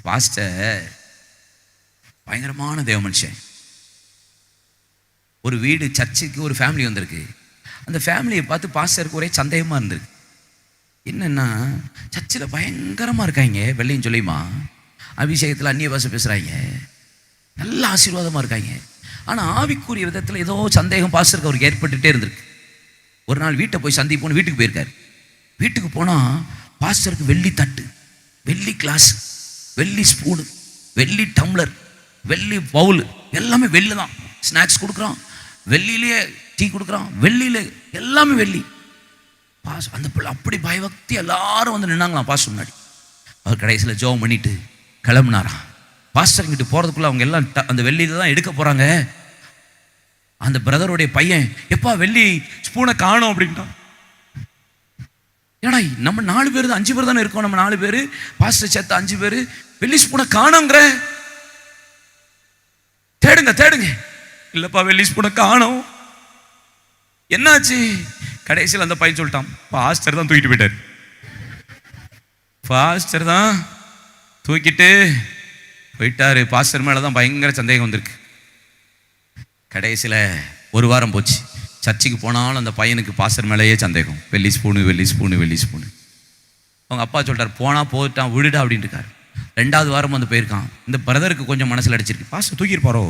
Pastor பயங்கரமான தேவ மனுஷன். ஒரு வீடு சர்ச்சுக்கு ஒரு ஃபேமிலி வந்திருக்கு. அந்த ஃபேமிலியை பார்த்து பாஸ்டருக்கு ஒரே சந்தேகமாக இருந்திருக்கு. என்னென்னா, சர்ச்சில் பயங்கரமாக இருக்காங்க, வெள்ளையும் சொல்லியுமா, அபிஷேகத்தில் அந்நிய பாஷை பேசுகிறாங்க, நல்ல ஆசீர்வாதமாக இருக்காங்க. ஆனால் ஆவிக்குரிய விதத்தில் ஏதோ சந்தேகம் பாஸ்டருக்கு அவருக்கு ஏற்பட்டுகிட்டே இருந்திருக்கு. ஒரு நாள் வீட்டை போய் சந்திப்போன்னு வீட்டுக்கு போயிருக்காரு. வீட்டுக்கு போனால் பாஸ்டருக்கு வெள்ளி தட்டு, வெள்ளி கிளாஸ், வெள்ளி ஸ்பூனு, வெள்ளி டம்ளர், வெள்ளி பவுல், எல்லாமே வெள்ளி தான். ஸ்நாக்ஸ் கொடுக்குறான், வெள்ளியிலே டீ கொடுக்குறான், வெள்ளியிலே எல்லாமே வெள்ளி. அந்த பிள்ளை அப்படி பயபக்தி எல்லாரும் வந்து நின்னாங்களாம் பாஸ்டர் முன்னாடி. அவர் கடைசியில் ஜெபம் பண்ணிட்டு கிளம்புனாராம். பாஸ்டர் கிட்ட போகிறதுக்குள்ள அவங்க எல்லாம் அந்த வெள்ளியில தான் எடுக்க போகிறாங்க. அந்த பிரதருடைய பையன், எப்பா வெள்ளி ஸ்பூனை காணோம் அப்படின்ட்டான். ஏடா நம்ம 4 பேர் தான், 5 பேர் தானே இருக்கோம், நம்ம 4 பேர், பாஸ்டர் சேர்த்த 5 பேர், வெள்ளி ஸ்பூனை காணோங்கிற, தேடுங்க தேடுங்க. இல்லப்பா வெள்ளி ஸ்பூனை காணோம். என்னாச்சு? கடைசியில் அந்த பையன் சொல்லிட்டான், பாஸ்டர் தான் தூக்கிட்டு போயிட்டார். பாஸ்டர் தான் தூக்கிட்டு போயிட்டாரு. பாஸ்டர் மேலே தான் பயங்கர சந்தேகம் வந்திருக்கு. கடைசியில் ஒரு வாரம் போச்சு. சர்ச்சுக்கு போனாலும் அந்த பையனுக்கு பாஸ்டர் மேலேயே சந்தேகம். வெள்ளி ஸ்பூனு, வெள்ளி ஸ்பூனு, வெள்ளி ஸ்பூனு. அவங்க அப்பா சொல்கிறார், போனால் போயிட்டான், விடுடா அப்படின்னு இருக்காரு. 2வது வாரம் வந்து போயிருக்கான். இந்த பிரதருக்கு கொஞ்சம் மனசில் அடிச்சிருக்கு, பாஸ்டர் தூக்கியிருப்பாரோ,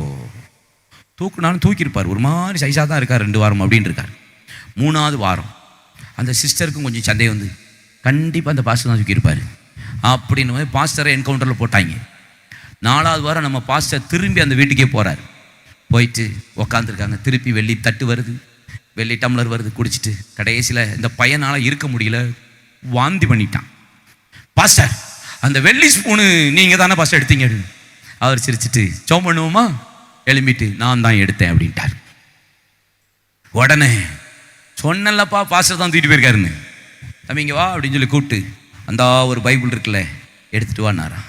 தூக்குனாலும் தூக்கியிருப்பார், ஒரு மாதிரி சைஸாக தான் இருக்கார் 2 வாரம் அப்படின்னு இருக்கார். 3வது வாரம் அந்த சிஸ்டருக்கும் கொஞ்சம் சந்தேகம் வந்து, கண்டிப்பாக அந்த பாஸ்டர் தான் தூக்கியிருப்பார் அப்படின்னு வந்து பாஸ்டரை என்கவுண்டரில் போட்டாங்க. 4வது வாரம் நம்ம பாஸ்டர் திரும்பி அந்த வீட்டுக்கே போகிறார். போயிட்டு உக்காந்துருக்காங்க. திருப்பி வெள்ளி தட்டு வருது, வெள்ளி டம்ளர் வருது. குடிச்சிட்டு கடைசியில் இந்த பையனால் இருக்க முடியல, வாந்தி பண்ணிட்டான். பாஸ்டர் அந்த வெள்ளி ஸ்பூனு நீங்கள் தானே பாஸ்டர் எடுத்தீங்க அப்படின்னு. அவர் சிரிச்சிட்டு, ஜெபம் பண்ணுவோமா, எழும்பிட்டு நான் தான் எடுத்தேன் அப்படின்ட்டார். உடனே சொன்னல்லப்பா பாஸ்டர் தான் தூக்கிட்டு போயிருக்காருன்னு, தம்பிங்க வா அப்படின்னு சொல்லி கூப்பிட்டு, அந்த ஒரு பைபிள் இருக்குல்ல எடுத்துகிட்டு வானாரா.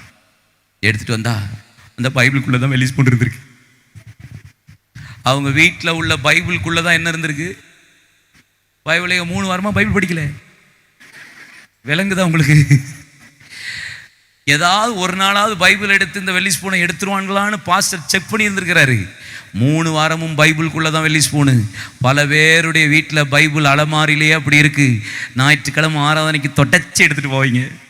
எடுத்துகிட்டு வந்தா அந்த பைபிளுக்குள்ளே தான் வெள்ளி ஸ்பூன் இருந்திருக்கு. அவங்க வீட்டில் உள்ள பைபிளுக்குள்ளே தான் என்ன இருந்திருக்கு? பைபிளை 3 வாரமாக பைபிள் படிக்கல. விளங்குதா உங்களுக்கு? ஏதாவது ஒரு நாளாவது பைபிள் எடுத்து இந்த வெள்ளி ஸ்பூனை எடுத்துருவாங்களான்னு பாஸ்டர் செக் பண்ணி இருந்திருக்கிறாரு. 3 வாரமும் பைபிளுக்குள்ளே தான் வெள்ளி ஸ்பூனு. பல பேருடைய வீட்டில் பைபிள் அலமாரிலேயே அப்படி இருக்குது. ஞாயிற்றுக்கிழமை ஆராதனைக்கு தொடச்சி எடுத்துகிட்டு போவீங்க.